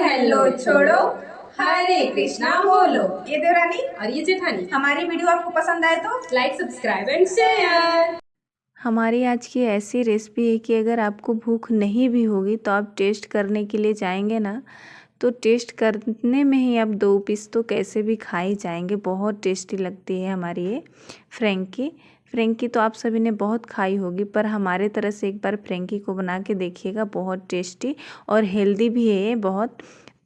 Hello छोड़ो, हरे कृष्णा बोलो। ये देवरानी और ये जेठानी। हमारी वीडियो आपको पसंद आए तो लाइक, सब्सक्राइब एंड शेयर। हमारी आज की ऐसी रेसिपी है कि अगर आपको भूख नहीं भी होगी तो आप टेस्ट करने के लिए जाएंगे ना, तो टेस्ट करने में ही आप 2 पीस तो कैसे भी खा ही जाएंगे। बहुत टेस्टी लगती है हमारी ये फ्रेंकी तो आप सभी ने बहुत खाई होगी, पर हमारे तरह से एक बार फ्रेंकी को बना के देखिएगा। बहुत टेस्टी और हेल्दी भी है ये बहुत।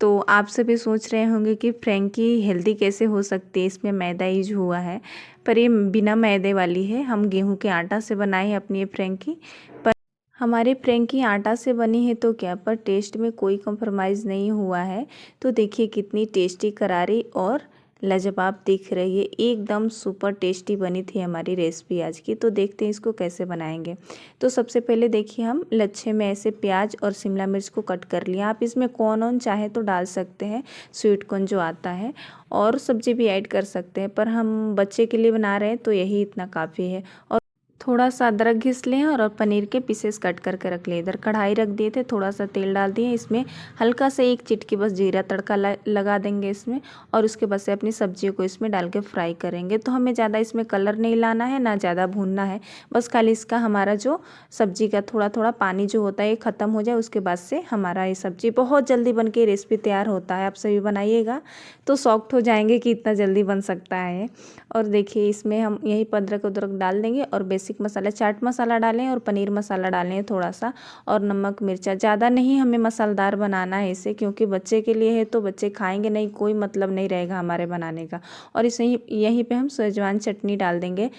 तो आप सभी सोच रहे होंगे कि फ्रेंकी हेल्दी कैसे हो सकती है, इसमें मैदा यूज हुआ है, पर ये बिना मैदे वाली है। हम गेहूं के आटा से बनाए हैं अपनी ये फ्रेंकी। पर हमारी फ्रेंकी आटा से बनी है तो क्या, पर टेस्ट में कोई कंप्रोमाइज़ नहीं हुआ है। तो देखिए कितनी टेस्टी, करारी और लाजवाब दिख रही है। एकदम सुपर टेस्टी बनी थी हमारी रेसिपी आज की। तो देखते हैं इसको कैसे बनाएंगे। तो सबसे पहले देखिए हम लच्छे में ऐसे प्याज और शिमला मिर्च को कट कर लिया। आप इसमें कॉर्न ऑन चाहे तो डाल सकते हैं, स्वीट कॉर्न जो आता है, और सब्जी भी ऐड कर सकते हैं, पर हम बच्चे के लिए बना रहे हैं तो यही इतना काफ़ी है। और थोड़ा सा अदरक घिस लें और पनीर के पीसेस कट करके रख लिए। इधर कढ़ाई रख दिए थे, थोड़ा सा तेल डाल दिए, इसमें हल्का से 1 चिटकी बस जीरा तड़का लगा देंगे इसमें, और उसके बाद से अपनी सब्जियों को इसमें डाल के फ्राई करेंगे। तो हमें ज़्यादा इसमें कलर नहीं लाना है, ना ज़्यादा भूनना है, बस खाली इसका हमारा जो सब्जी का थोड़ा थोड़ा पानी जो होता है ये ख़त्म हो जाए। उसके बाद से हमारा ये सब्जी बहुत जल्दी बन के रेसिपी तैयार होता है। आप सभी बनाइएगा तो सॉफ्ट हो जाएंगे कि इतना जल्दी बन सकता है। और देखिए इसमें हम यही अदरक उदरक डाल देंगे, और बेसिक मसाला चाट मसाला डालें और पनीर मसाला डालें थोड़ा सा, और नमक मिर्चा ज़्यादा नहीं, हमें मसालेदार बनाना है इसे, क्योंकि बच्चे के लिए है तो बच्चे खाएंगे नहीं, कोई मतलब नहीं रहेगा हमारे बनाने का। और इसे यहीं पे हम शेजवान चटनी डाल देंगे,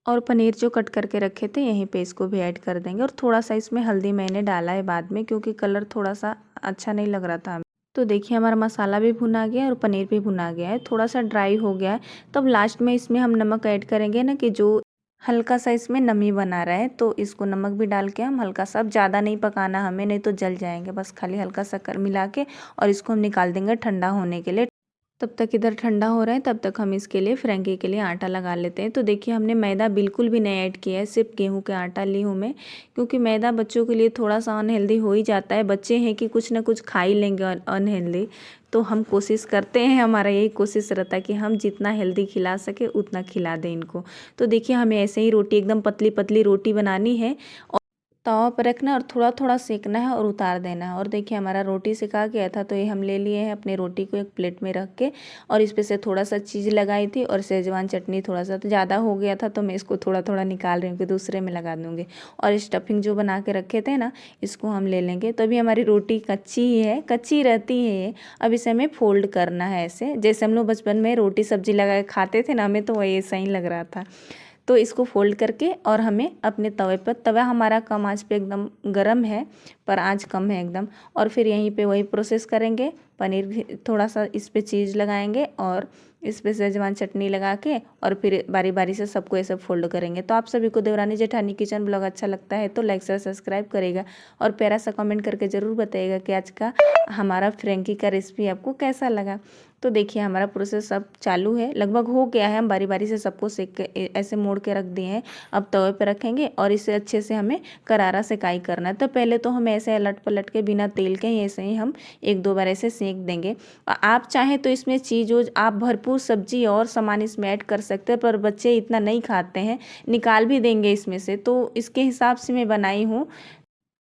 और पनीर जो कट करके रखे थे यहीं पे इसको भी ऐड कर देंगे। और थोड़ा सा इसमें हल्दी मैंने डाला है बाद में, क्योंकि कलर थोड़ा सा अच्छा नहीं लग रहा था। तो देखिए हमारा मसाला भी भुना गया है और पनीर भी भुना गया है, थोड़ा सा ड्राई हो गया है। तब लास्ट में इसमें हम नमक ऐड करेंगे ना, कि जो हल्का सा इसमें नमी बना रहा है, तो इसको नमक भी डाल के हम हल्का सा, ज़्यादा नहीं पकाना हमें, नहीं तो जल जाएंगे, बस खाली हल्का सा कर मिला के, और इसको हम निकाल देंगे ठंडा होने के लिए। तब तक इधर ठंडा हो रहा है, तब तक हम इसके लिए फ्रेंकी के लिए आटा लगा लेते हैं। तो देखिए हमने मैदा बिल्कुल भी नहीं ऐड किया है, सिर्फ गेहूं के आटा ली हूँ मैं, क्योंकि मैदा बच्चों के लिए थोड़ा सा अनहेल्दी हो ही जाता है। बच्चे हैं कि कुछ ना कुछ खा ही लेंगे अनहेल्दी, तो हम कोशिश करते हैं, हमारा यही कोशिश रहता है कि हम जितना हेल्दी खिला सके उतना खिला दें इनको। तो देखिए हमें ऐसे ही रोटी, एकदम पतली पतली रोटी बनानी है, तवा पर रखना और थोड़ा थोड़ा सेकना है और उतार देना है। और देखिए हमारा रोटी सिका गया था, तो ये हम ले लिए हैं अपनी रोटी को एक प्लेट में रख के, और इस पे से थोड़ा सा चीज़ लगाई थी, और शेजवान चटनी थोड़ा सा, तो ज़्यादा हो गया था तो मैं इसको थोड़ा थोड़ा निकाल रही हूँ कि दूसरे में लगा दूँगी। और स्टफिंग जो बना के रखे थे ना, इसको हम ले लेंगे। तो अभी हमारी रोटी कच्ची ही है, कच्ची रहती है ये। अब इसे हमें फोल्ड करना है ऐसे, जैसे हम लोग बचपन में रोटी सब्जी लगा के खाते थे ना, हमें तो वही ऐसा ही लग रहा था। तो इसको फोल्ड करके, और हमें अपने तवे पर, तवा हमारा कम आंच पे एकदम गरम है, पर आंच कम है एकदम, और फिर यहीं पे वही प्रोसेस करेंगे। पनीर थोड़ा सा इस पे चीज़ लगाएंगे, और इस पे शेजवान चटनी लगा के, और फिर बारी बारी से सबको ऐसे फोल्ड करेंगे। तो आप सभी को देवरानी जेठानी किचन ब्लॉग अच्छा लगता है तो लाइक शेयर सब्सक्राइब करेगा, और प्यारा सा कमेंट करके ज़रूर बताइएगा कि आज का हमारा फ्रेंकी का रेसिपी आपको कैसा लगा। तो देखिए हमारा प्रोसेस अब चालू है, लगभग हो गया है। हम बारी बारी से सबको सेक के ऐसे मोड़ के रख दिए हैं। अब तवे पे रखेंगे, और इसे अच्छे से हमें करारा सेकाई करना है। तो पहले तो हमें ऐसे अलट पलट के बिना तेल के ही ऐसे ही हम 1-2 बार ऐसे सेक देंगे। आप चाहें तो इसमें चीज़ आप भरपूर सब्जी और सामान इसमें ऐड कर सकते हैं, पर बच्चे इतना नहीं खाते हैं, निकाल भी देंगे इसमें से, तो इसके हिसाब से मैं बनाई हूँ।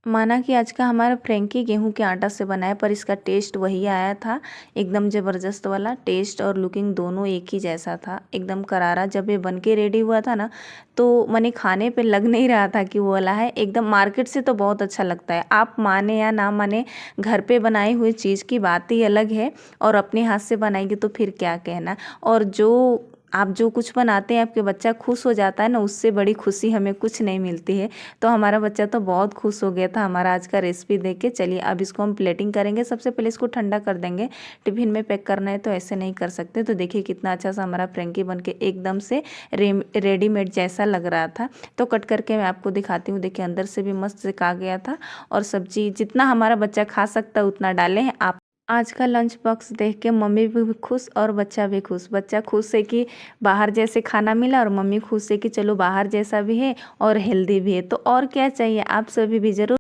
माना कि आज का हमारा फ्रेंकी गेहूं के आटा से बना है, पर इसका टेस्ट वही आया था, एकदम ज़बरदस्त वाला टेस्ट, और लुकिंग दोनों एक ही जैसा था, एकदम करारा। जब ये बन के रेडी हुआ था ना, तो मैंने खाने पे लग नहीं रहा था कि वो वाला है, एकदम मार्केट से तो बहुत अच्छा लगता है। आप माने या ना माने, घर पे बनाई हुई चीज़ की बात ही अलग है, और अपने हाथ से बनाएंगे तो फिर क्या कहना। और जो आप जो कुछ बनाते हैं आपके बच्चा खुश हो जाता है ना, उससे बड़ी खुशी हमें कुछ नहीं मिलती है। तो हमारा बच्चा तो बहुत खुश हो गया था हमारा आज का रेसिपी देख के। चलिए अब इसको हम प्लेटिंग करेंगे। सबसे पहले इसको ठंडा कर देंगे, टिफिन में पैक करना है तो ऐसे नहीं कर सकते। तो देखिए कितना अच्छा सा हमारा फ्रेंकी बन के एकदम से रेडीमेड जैसा लग रहा था। तो कट करके मैं आपको दिखाती हूँ। देखिए अंदर से भी मस्त सिका गया था, और सब्जी जितना हमारा बच्चा खा सकता है उतना डाले हैं आप। आज का लंच बॉक्स देख के मम्मी भी खुश और बच्चा भी खुश। बच्चा खुश है कि बाहर जैसे खाना मिला, और मम्मी खुश है कि चलो बाहर जैसा भी है और हेल्दी भी है। तो और क्या चाहिए, आप सभी भी ज़रूर